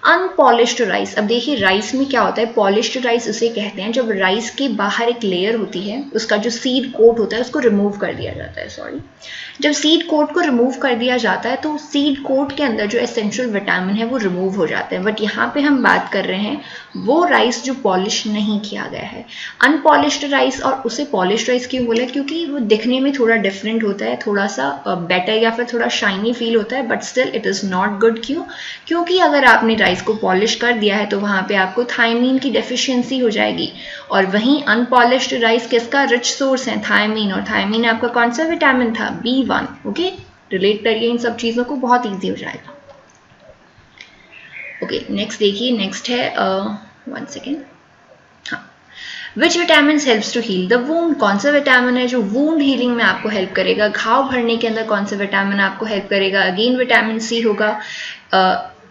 अनपॉलिश्ड राइस, अब देखिए राइस में क्या होता है? पॉलिश्ड राइस उसे कहते हैं जब राइस के बाहर एक लेयर होती है, उसका जो सीड कोट होता है उसको रिमूव कर दिया जाता है। सॉरी, जब सीड कोट को रिमूव कर दिया जाता है तो सीड कोट के अंदर जो एसेंशियल विटामिन है वो रिमूव हो जाते हैं। बट यहाँ पे हम बात कर रहे हैं वो राइस जो पॉलिश नहीं किया गया है, अनपॉलिश्ड राइस। और उसे पॉलिश्ड राइस क्यों बोला? क्योंकि वो दिखने में थोड़ा डिफरेंट होता है, थोड़ा सा बेटर या फिर थोड़ा शाइनी फील होता है, but still it is not good. क्योंकि अगर आपने राइस को पॉलिश कर दिया है तो वहां पे आपको थायमीन की डेफिशिएंसी हो जाएगी, और वहीं अनपॉलिश्ड राइस किसका रिच सोर्स है? थायमीन। और थायमीन आपका कौन सा विटामिन था? B1। ओके, रिलेट करिए इन सब चीजों को, बहुत ईजी हो जाएगा। ओके, नेक्स्ट देखिए, नेक्स्ट है 1 सेकेंड। हाँ, which vitamin helps to heal the wound? कौन सा विटामिन है जो वूंड हीलिंग में आपको हेल्प करेगा? घाव भरने के अंदर कौन सा विटामिन आपको हेल्प करेगा? अगेन विटामिन सी होगा।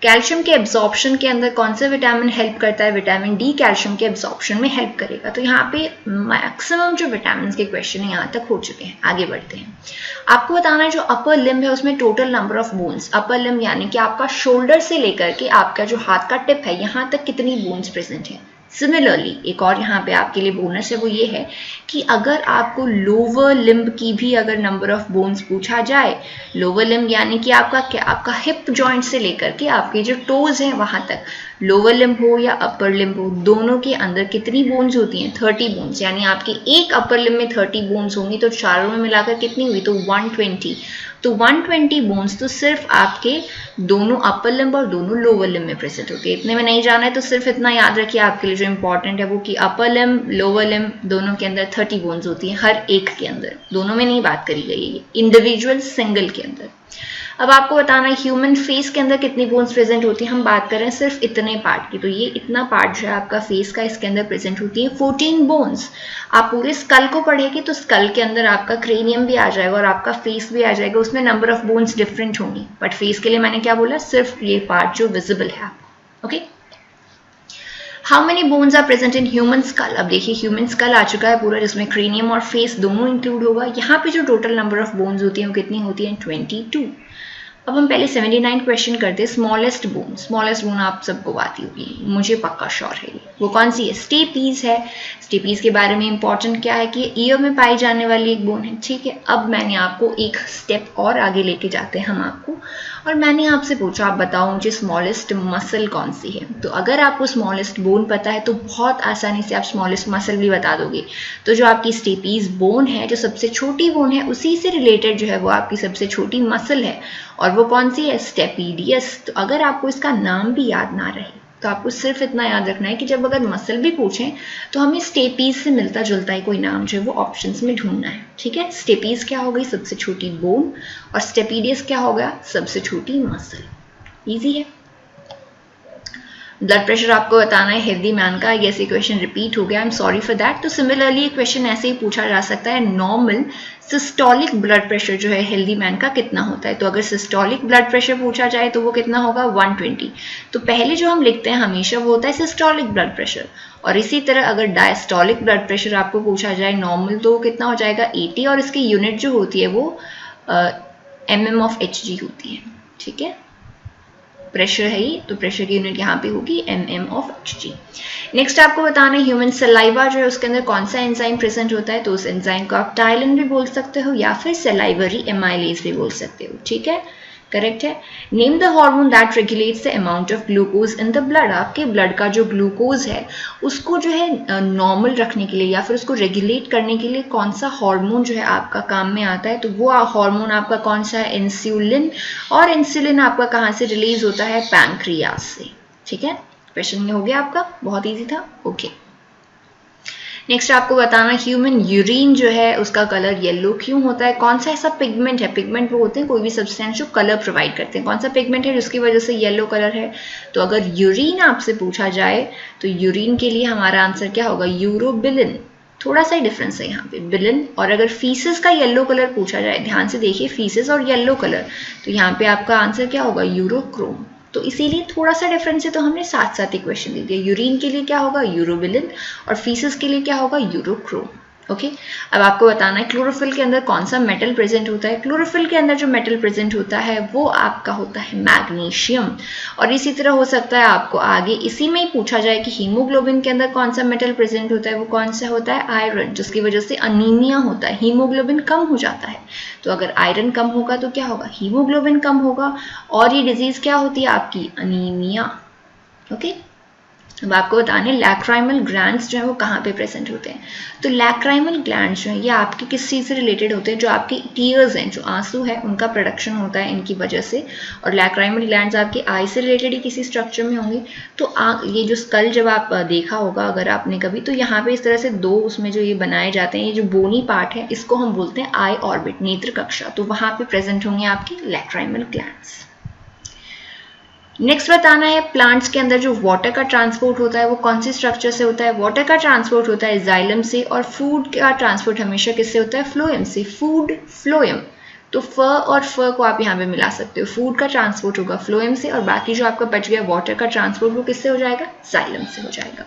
कैल्शियम के एब्जॉर्प्शन के अंदर कौन सा विटामिन हेल्प करता है? विटामिन डी कैल्शियम के एब्जॉर्प्शन में हेल्प करेगा। तो यहाँ पे मैक्सिमम जो विटामिन के क्वेश्चन है यहाँ तक हो चुके हैं। आगे बढ़ते हैं, आपको बताना है जो अपर लिम्ब है उसमें total number of bones, upper limb यानी कि आपका शोल्डर से लेकर के आपका जो हाथ का टिप है यहाँ तक कितनी बोन्स प्रेजेंट है। सिमिलरली एक और यहाँ पे आपके लिए बोनस है, वो ये है कि अगर आपको लोअर लिम्ब की भी अगर नंबर ऑफ बोन्स पूछा जाए, लोअर लिम्ब यानी कि आपका क्या, आपका हिप जॉइंट से लेकर के आपके जो टोज हैं वहां तक, लोअर लिम्ब हो या अपर लिम्ब हो, दोनों के अंदर कितनी बोन्स होती हैं? 30 बोन्स। यानी आपके एक अपर लिम्ब में 30 बोन्स होंगी, तो चारों में मिलाकर कितनी हुई? तो 120। तो 120 बोन्स तो सिर्फ आपके दोनों अपर लिम्ब और दोनों लोअर लिम्ब में प्रेजेंट होती है। इतने में नहीं जाना है तो सिर्फ इतना याद रखिए आपके लिए जो इंपॉर्टेंट है वो कि अपर लिम्ब लोअर लिम्ब दोनों के अंदर 30 बोन्स होती हैं, हर एक के अंदर, दोनों में नहीं बात करी गई है, इंडिविजुअल सिंगल के अंदर। अब आपको बताना है ह्यूमन फेस के अंदर कितनी बोन्स प्रेजेंट होती है। हम बात कर रहे हैं सिर्फ इतने पार्ट की, तो ये इतना पार्ट जो है आपका फेस का, इसके अंदर प्रेजेंट होती है 14 बोन्स। आप पूरे स्कल को पढ़ेगी तो स्कल के अंदर आपका क्रेनियम भी आ जाएगा और आपका फेस भी आ जाएगा, उसमें नंबर ऑफ बोन्स डिफरेंट होंगी, बट फेस के लिए मैंने क्या बोला? सिर्फ ये पार्ट जो विजिबल है। Okay, how many bones are present in human skull? अब देखिए ह्यूमन स्कल आ चुका है पूरा, जिसमें क्रेनियम और फेस दोनों इंक्लूड होगा। यहाँ पे जो टोटल नंबर ऑफ बोन्स होती हैं वो कितनी होती है? 22। अब हम पहले 79 क्वेश्चन करते हैं। स्मॉलेस्ट बोन आप सबको आती होगी, मुझे पक्का श्योर है। वो कौन सी है? स्टेपीज है। स्टेपीज के बारे में इंपॉर्टेंट क्या है कि ईयर में पाई जाने वाली एक बोन है, ठीक है। अब मैंने आपको एक स्टेप और आगे लेके जाते हैं हम आपको, और मैंने आपसे पूछा आप बताओ मुझे स्मॉलेस्ट मसल कौन सी है। तो अगर आपको स्मॉलेस्ट बोन पता है तो बहुत आसानी से आप स्मॉलेस्ट मसल भी बता दोगे। तो जो आपकी स्टेपीज बोन है, जो सबसे छोटी बोन है, उसी से रिलेटेड जो है वो आपकी सबसे छोटी मसल है, और वो कौन सी है? स्टेपीडियस। तो अगर आपको इसका नाम भी याद ना रहे तो आपको सिर्फ इतना याद रखना है कि जब अगर मसल भी पूछें तो हमें स्टेपीज से मिलता जुलता ही कोई नाम जो है वो ऑप्शंस में ढूंढना है, ठीक है। स्टेपीज क्या हो गई? सबसे छोटी बोन, और स्टेपीडियस क्या होगा? सबसे छोटी मसल। इजी है। ब्लड प्रेशर आपको बताना है हेल्दी मैन का। ये ऐसे क्वेश्चन रिपीट हो गया, I am sorry for that. तो सिमिलरली क्वेश्चन ऐसे ही पूछा जा सकता है, नॉर्मल सिस्टोलिक ब्लड प्रेशर जो है हेल्दी मैन का कितना होता है। तो अगर सिस्टोलिक ब्लड प्रेशर पूछा जाए तो वो कितना होगा? 120। तो पहले जो हम लिखते हैं हमेशा वो होता है सिस्टोलिक ब्लड प्रेशर, और इसी तरह अगर डायस्टोलिक ब्लड प्रेशर आपको पूछा जाए नॉर्मल, तो वो कितना हो जाएगा? 80, और इसकी यूनिट जो होती है वो mm/Hg होती है, ठीक है। प्रेशर है ये, तो प्रेशर की यूनिट यहाँ पे होगी mm/Hg। नेक्स्ट आपको बताना है ह्यूमन सलाइवा जो है उसके अंदर कौन सा एंजाइम प्रेजेंट होता है। तो उस एंजाइम को आप टाइलिन भी बोल सकते हो या फिर सलाइवरी एमाइलेज भी बोल सकते हो, ठीक है, करेक्ट है। Name the hormone that regulates the amount of glucose in the blood. आपके ब्लड का जो ग्लूकोज है उसको जो है नॉर्मल रखने के लिए या फिर उसको रेगुलेट करने के लिए कौन सा हार्मोन जो है आपका काम में आता है। तो वो हार्मोन आपका कौन सा है? इंसुलिन। और इंसुलिन आपका कहाँ से रिलीज होता है? पैंक्रियास से, ठीक है। क्वेश्चन ये हो गया आपका, बहुत ईजी था। ओके, नेक्स्ट आपको बताना ह्यूमन यूरिन जो है उसका कलर येलो क्यों होता है। कौन सा ऐसा पिगमेंट है? पिगमेंट वो होते हैं कोई भी सब्सटेंस जो कलर प्रोवाइड करते हैं। कौन सा पिगमेंट है जिसकी वजह से येलो कलर है? तो अगर यूरिन आपसे पूछा जाए तो यूरिन के लिए हमारा आंसर क्या होगा? यूरोबिलिन। थोड़ा सा ही डिफरेंस है यहाँ पे, बिलिन। और अगर फीसेस का येलो कलर पूछा जाए, ध्यान से देखिए, फीसेस और येलो कलर, तो यहाँ पे आपका आंसर क्या होगा? यूरोक्रोम। तो इसीलिए थोड़ा सा डिफरेंस है, तो हमने साथ साथ ही क्वेश्चन दे दिया। यूरिन के लिए क्या होगा? यूरोबिलिन, और फीसेस के लिए क्या होगा? यूरोक्रोम। ओके, अब आपको बताना है क्लोरोफिल के अंदर कौन सा मेटल प्रेजेंट होता है। क्लोरोफिल के अंदर जो मेटल प्रेजेंट होता है वो आपका होता है मैग्नीशियम। और इसी तरह हो सकता है आपको आगे इसी में ही पूछा जाए कि हीमोग्लोबिन के अंदर कौन सा मेटल प्रेजेंट होता है। वो कौन सा होता है? आयरन, जिसकी वजह से अनीमिया होता है, हीमोग्लोबिन कम हो जाता है। तो अगर आयरन कम होगा तो क्या होगा? हीमोग्लोबिन कम होगा, और ये डिजीज क्या होती है आपकी? अनीमिया। ओके, अब आपको बताना है लैक्राइमल ग्लैंड्स जो है वो कहाँ पे प्रेजेंट होते हैं। तो लैक्राइमल ग्लैंड्स जो है ये आपके किस चीज़ से रिलेटेड होते हैं? जो आपके टीयर्स हैं, जो आंसू है, उनका प्रोडक्शन होता है इनकी वजह से। और लैक्राइमल ग्लैंड्स आपके आई से रिलेटेड ही किसी स्ट्रक्चर में होंगे। तो ये जो स्कल जब आप देखा होगा अगर आपने कभी, तो यहाँ पे इस तरह से दो उसमें जो ये बनाए जाते हैं, ये जो बोनी पार्ट है इसको हम बोलते हैं आई ऑर्बिट, नेत्र कक्षा। तो वहाँ पे प्रेजेंट होंगे आपकी लैक्राइमल ग्लैंड्स। नेक्स्ट बताना है प्लांट्स के अंदर जो वाटर का ट्रांसपोर्ट होता है वो कौन सी स्ट्रक्चर से होता है। वाटर का ट्रांसपोर्ट होता है जाइलम से, और फूड का ट्रांसपोर्ट हमेशा किससे होता है? फ्लोएम से। Food phloem. तो फ और फ को आप यहाँ पे मिला सकते हो। फूड का ट्रांसपोर्ट होगा फ्लोएम से, और बाकी जो आपका बच गया वाटर का ट्रांसपोर्ट वो किससे हो जाएगा? जाइलम से हो जाएगा।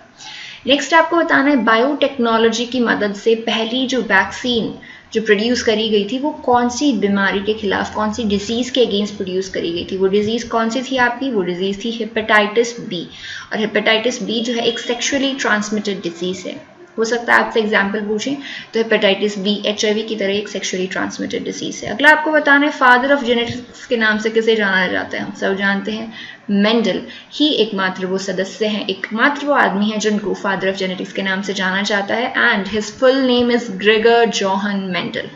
नेक्स्ट आपको बताना है बायोटेक्नोलॉजी की मदद से पहली जो वैक्सीन जो प्रोड्यूस करी गई थी वो कौन सी बीमारी के खिलाफ, कौन सी डिजीज के अगेंस्ट प्रोड्यूस करी गई थी। वो डिजीज कौन सी थी आपकी? वो डिजीज थी हेपेटाइटिस बी। और हेपेटाइटिस बी जो है एक सेक्सुअली ट्रांसमिटेड डिजीज है। हो सकता है आपसे एग्जाम्पल पूछें तो हेपेटाइटिस बी HIV की तरह एक सेक्सुअली ट्रांसमिटेड डिजीज है। अगला आपको बताना है फादर ऑफ जेनेटिक्स के नाम से किसे जाना जाता है। हम सब जानते हैं मेंडल ही एकमात्र वो सदस्य हैं, एकमात्र वो आदमी है जिनको फादर ऑफ जेनेटिक्स के नाम से जाना जाता है। And his full name is Gregor Johan Mendel.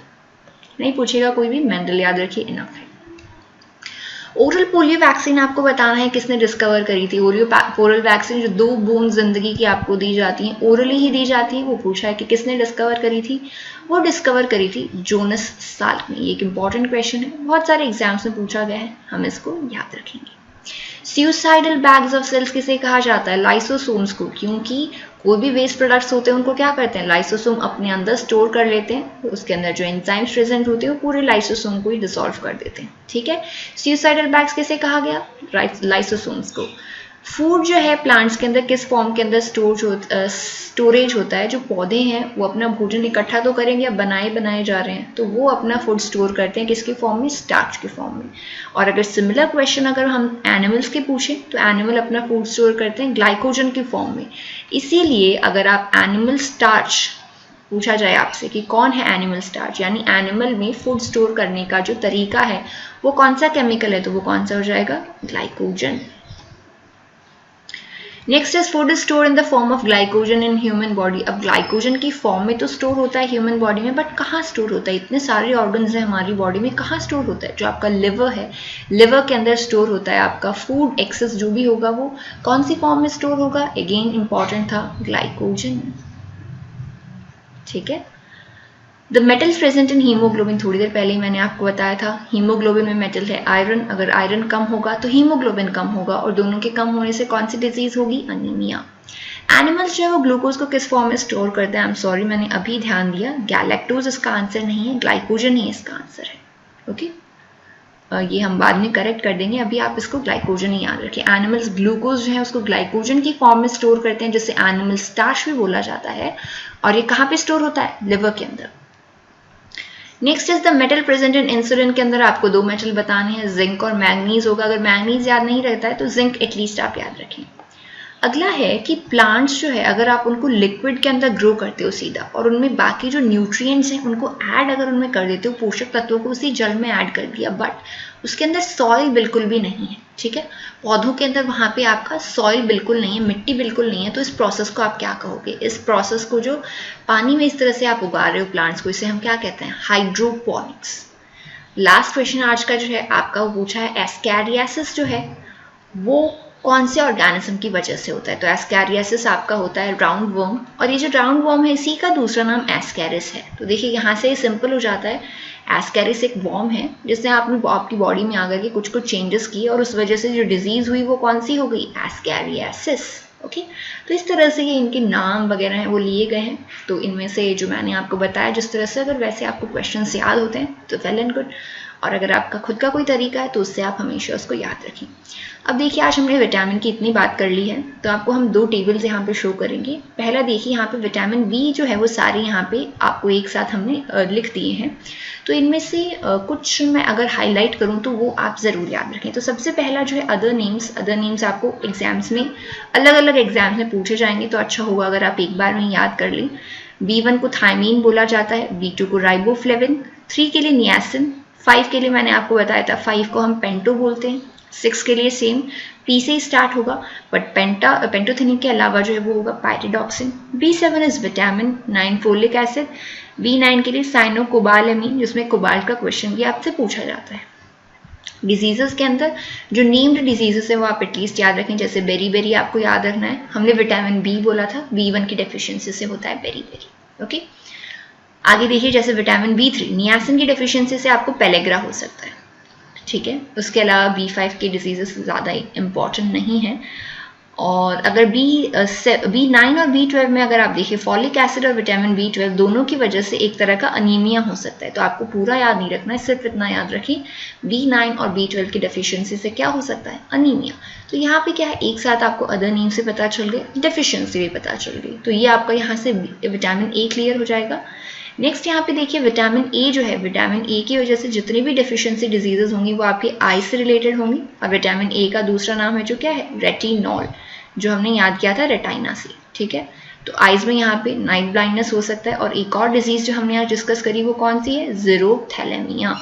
नहीं पूछेगा कोई भी, मेंडल याद रखिए, इनफ है। ओरल पोलियो वैक्सीन आपको बताना है किसने डिस्कवर करी थी। ओरल वैक्सीन जो 2 बूंद जिंदगी की आपको दी जाती हैं, ओरली ही दी जाती है, वो पूछा है कि किसने डिस्कवर करी थी। वो डिस्कवर करी थी जोनस साल्क ने। ये एक इंपॉर्टेंट क्वेश्चन है, बहुत सारे एग्जाम्स में पूछा गया है, हम इसको याद रखेंगे। सुसाइडल बैग्स ऑफ सेल्स किसे कहा जाता है? लाइसोसोम्स को, क्योंकि कोई भी वेस्ट प्रोडक्ट्स होते हैं उनको क्या करते हैं? लाइसोसोम अपने अंदर स्टोर कर लेते हैं। उसके अंदर जो एंजाइम्स प्रेजेंट होते हैं वो पूरे लाइसोसोम को ही डिसॉल्व कर देते हैं, ठीक है। सुसाइडल बैग्स किसे कहा गया? लाइसोसोम्स को। फूड जो है प्लांट्स के अंदर किस फॉर्म के अंदर स्टोरेज होता है, जो पौधे हैं वो अपना भोजन इकट्ठा तो करेंगे, अब बनाए जा रहे हैं तो वो अपना फूड स्टोर करते हैं किसके फॉर्म में, स्टार्च के फॉर्म में। और अगर सिमिलर क्वेश्चन अगर हम एनिमल्स के पूछें तो एनिमल अपना फूड स्टोर करते हैं ग्लाइकोजन के फॉर्म में। इसीलिए अगर आप एनिमल स्टार्च पूछा जाए आपसे कि कौन है एनिमल स्टार्च, यानी एनिमल में फूड स्टोर करने का जो तरीका है वो कौन सा केमिकल है, तो वो कौन सा हो जाएगा, glycogen. Next is food is store in the form of glycogen in human body. अब ग्लाइकोजन की फॉर्म में तो स्टोर होता है ह्यूमन बॉडी में, बट कहाँ स्टोर होता है, इतने सारे ऑर्गन्स हैं हमारी बॉडी में, कहाँ स्टोर होता है, जो आपका लिवर है, लिवर के अंदर स्टोर होता है आपका फूड एक्सेस जो भी होगा वो कौन सी फॉर्म में स्टोर होगा, अगेन इंपॉर्टेंट था ग्लाइकोजन। ठीक है। The metals present in haemoglobin, थोड़ी देर पहले ही मैंने आपको बताया था, हीमोग्लोबिन में मेटल है आयरन, अगर आयरन कम होगा तो हीमोग्लोबिन कम होगा, और दोनों के कम होने से कौन सी डिजीज होगी, अनीमिया। एनिमल्स जो है वो ग्लूकोज को किस फॉर्म में स्टोर करते हैं, आई एम सॉरी मैंने अभी ध्यान दिया, गैलेक्टोज इसका आंसर नहीं है, ग्लाइकोजन ही इसका आंसर है। ओके, ये हम बाद में करेक्ट कर देंगे, अभी आप इसको ग्लाइकोजन ही याद रखें। एनिमल्स ग्लूकोज जो है उसको ग्लाइकोजन की फॉर्म में स्टोर करते हैं, जिसे एनिमल स्टार्च भी बोला जाता है, और ये कहाँ पे स्टोर होता है, लिवर के अंदर। Next is the metal present in insulin के अंदर आपको दो मेटल बताने हैं, जिंक और मैग्नीज होगा, अगर मैग्नीज याद नहीं रहता है तो जिंक एटलीस्ट आप याद रखें। अगला है कि प्लांट्स जो है अगर आप उनको लिक्विड के अंदर ग्रो करते हो सीधा, और उनमें बाकी जो न्यूट्रिएंट्स हैं उनको ऐड अगर उनमें कर देते हो, पोषक तत्वों को उसी जल में ऐड कर दिया, बट उसके अंदर सॉइल बिल्कुल भी नहीं है, ठीक है, पौधों के अंदर वहाँ पे आपका सॉइल बिल्कुल नहीं है, मिट्टी बिल्कुल नहीं है, तो इस प्रोसेस को आप क्या कहोगे, इस प्रोसेस को जो पानी में इस तरह से आप उगा रहे हो प्लांट्स को, इसे हम क्या कहते हैं, हाइड्रोपोनिक्स। लास्ट क्वेश्चन आज का जो है आपका वो पूछा है एस्कैरियासिस जो है वो कौन से ऑर्गेनिज्म की वजह से होता है, तो एस्कैरियासिस आपका होता है राउंड वर्म, और ये जो राउंड वर्म है इसी का दूसरा नाम एस्कैरिस है। तो देखिए यहाँ से सिंपल हो जाता है, एस्कैरिस एक वर्म है जिसने आपकी बॉडी में आकर के कुछ चेंजेस किए, और उस वजह से जो डिजीज हुई वो कौन सी हो गई, एस्कैरियासिस। ओके, तो इस तरह से ये इनके नाम वगैरह हैं वो लिए गए हैं। तो इनमें से जो मैंने आपको बताया जिस तरह से, अगर वैसे आपको क्वेश्चंस याद होते हैं तो वेल एंड गुड, और अगर आपका खुद का कोई तरीका है तो उससे आप हमेशा उसको याद रखें। अब देखिए आज हमने विटामिन की इतनी बात कर ली है, तो आपको हम दो टेबल्स यहाँ पे शो करेंगे। पहला देखिए यहाँ पे विटामिन बी जो है वो सारे यहाँ पे आपको एक साथ हमने लिख दिए हैं, तो इनमें से कुछ मैं अगर हाईलाइट करूँ तो वो आप ज़रूर याद रखें। तो सबसे पहला जो है अदर नेम्स आपको एग्जाम्स में अलग अलग एग्जाम्स में पूछे जाएंगे, तो अच्छा होगा अगर आप एक बार में याद कर लें। B1 को थायमीन बोला जाता है, B2 को राइबोफ्लेविन, 3 के लिए नियासिन, 5 के लिए मैंने आपको बताया था 5 को हम पेंटो बोलते हैं, 6 के लिए सेम P से ही स्टार्ट होगा, बट पेंटोथेनिन के अलावा जो है वो होगा pyridoxine. B7 is vitamin, 9 folic acid, B9 के लिए साइनोकोबालेमिन, जिसमें कोबाल्ट का क्वेश्चन भी आपसे पूछा जाता है। डिजीजेस के अंदर जो नेम्ड डिजीजेस है वो आप एटलीस्ट याद रखें, जैसे बेरी आपको याद रखना है, हमने विटामिन बी बोला था, B1 की डेफिशिएंसी से होता है बेरी। ओके, आगे देखिए जैसे विटामिन B3 नियासिन की डेफिशिएंसी से आपको पेलेग्रा हो सकता है, ठीक है, उसके अलावा B5 के डिजीजेस ज़्यादा इंपॉर्टेंट नहीं है। और अगर B9 और B12 में अगर आप देखिए फॉलिक एसिड और विटामिन B12 दोनों की वजह से एक तरह का अनीमिया हो सकता है, तो आपको पूरा याद नहीं रखना है, सिर्फ इतना याद रखें B9 और B12 की डेफिशिएंसी से क्या हो सकता है, अनीमिया। तो यहाँ पे क्या है, एक साथ आपको अदर नेम से पता चल गए, डेफिशिएंसी भी पता चल गई, तो ये आपका यहाँ से विटामिन ए क्लियर हो जाएगा। नेक्स्ट यहाँ पे देखिए विटामिन ए जो है, विटामिन ए की वजह से जितनी भी डेफिशिएंसी डिजीजेस होंगी वो आपके आई से रिलेटेड होंगी, और विटामिन ए का दूसरा नाम है जो क्या है, रेटिनॉल, जो हमने याद किया था रेटाइना से, ठीक है। तो आइज में यहाँ पे नाइट ब्लाइंडनेस हो सकता है, और एक और डिजीज जो हमने यहाँ डिस्कस करी वो कौन सी है, ज़ीरोथैलेमिया।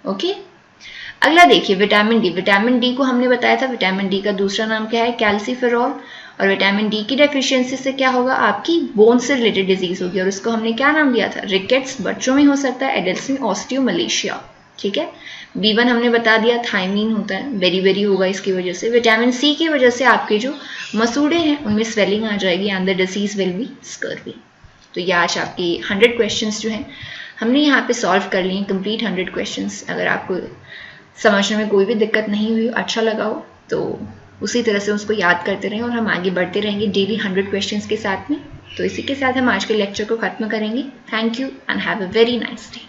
ओके, अगला देखिए विटामिन डी को हमने बताया था, विटामिन डी का दूसरा नाम क्या है, कैल्सीफेरॉल, और विटामिन डी की डेफिशिएंसी से क्या होगा, आपकी बोन से रिलेटेड डिजीज होगी, और उसको हमने क्या नाम दिया था, रिकेट्स, बच्चों में हो सकता है, एडल्ट्स में ऑस्टियोमलेशिया, ठीक है। B1 हमने बता दिया थायमीन होता है, बेरी होगा इसकी वजह से। विटामिन सी की वजह से आपके जो मसूड़े हैं उनमें स्वेलिंग आ जाएगी, and the disease will be scurvy. तो ये आज आपकी 100 क्वेश्चंस जो हैं हमने यहाँ पे सॉल्व कर लिए, कंप्लीट 100 क्वेश्चंस। अगर आपको समझने में कोई भी दिक्कत नहीं हुई, अच्छा लगा हो, तो उसी तरह से उसको याद करते रहें, और हम आगे बढ़ते रहेंगे डेली 100 क्वेश्चंस के साथ में। तो इसी के साथ हम आज के लेक्चर को खत्म करेंगे। Thank you and have a very nice day.